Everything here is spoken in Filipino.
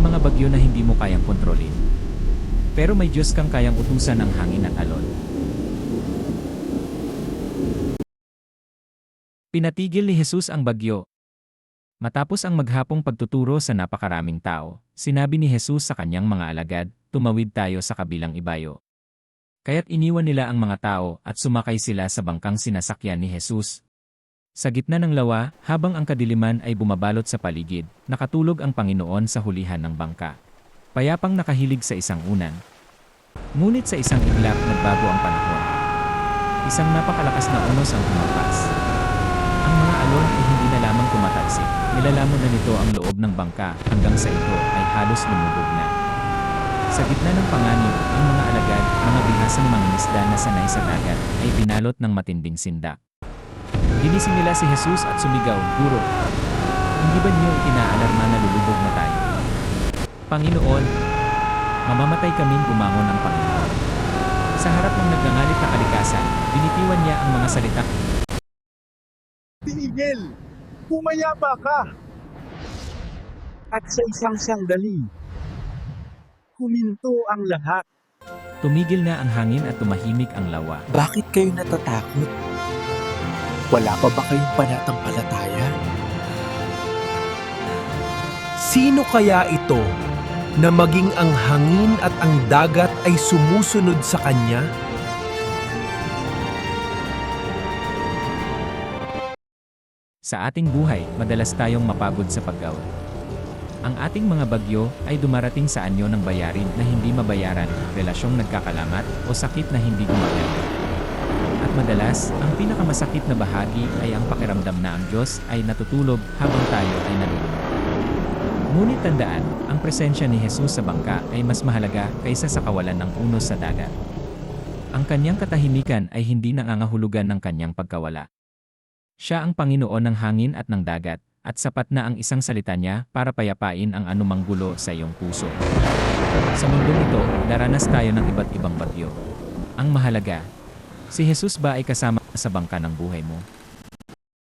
May mga bagyo na hindi mo kayang kontrolin. Pero may Diyos kang kayang utusan ng hangin at alon. Pinatigil ni Jesus ang bagyo. Matapos ang maghapong pagtuturo sa napakaraming tao, sinabi ni Jesus sa kanyang mga alagad, tumawid tayo sa kabilang ibayo. Kaya't iniwan nila ang mga tao at sumakay sila sa bangkang sinasakyan ni Jesus. Sa gitna ng lawa, habang ang kadiliman ay bumabalot sa paligid, nakatulog ang Panginoon sa hulihan ng bangka. Payapang nakahilig sa isang unan. Ngunit sa isang iglap nagbago ang panahon. Isang napakalakas na unos ang humampas. Ang mga alon ay hindi na lamang tumatalsik, nilalamon na nito ang loob ng bangka hanggang sa ito ay halos lumubog na. Sa gitna ng panganib, ang mga alagad, mga bihasang mangingisda na sanay sa dagat, ay binalot ng matinding sindak. Ginising nila si Jesus at sumigaw, "Guro, hindi ba niyo inaalarma na lulubog na tayo? Panginoon, mamamatay kaming bumangon ng Panginoon." Sa harap ng nagngangalit na kalikasan, binitiwan niya ang mga salita. Tigil! Pumayapa ka! At sa isang sandali, huminto ang lahat. Tumigil na ang hangin at tumahimik ang lawa. Bakit kayo natatakot? Wala pa ba kayong pananampalataya? Sino kaya ito na maging ang hangin at ang dagat ay sumusunod sa kanya? Sa ating buhay, madalas tayong mapagod sa paggawa. Ang ating mga bagyo ay dumarating sa anyo ng bayarin na hindi mabayaran, relasyong nagkakalamat, o sakit na hindi gumagana. At madalas, ang pinakamasakit na bahagi ay ang pakiramdam na ang Diyos ay natutulog habang tayo ay nalulunod. Ngunit tandaan, ang presensya ni Jesus sa bangka ay mas mahalaga kaysa sa kawalan ng unos sa dagat. Ang kanyang katahimikan ay hindi nangangahulugan ng kanyang pagkawala. Siya ang Panginoon ng hangin at ng dagat, at sapat na ang isang salita niya para payapain ang anumang gulo sa iyong puso. Sa mundong ito, daranas tayo ng iba't ibang bagyo. Ang mahalaga, si Jesus ba ay kasama sa bangka ng buhay mo?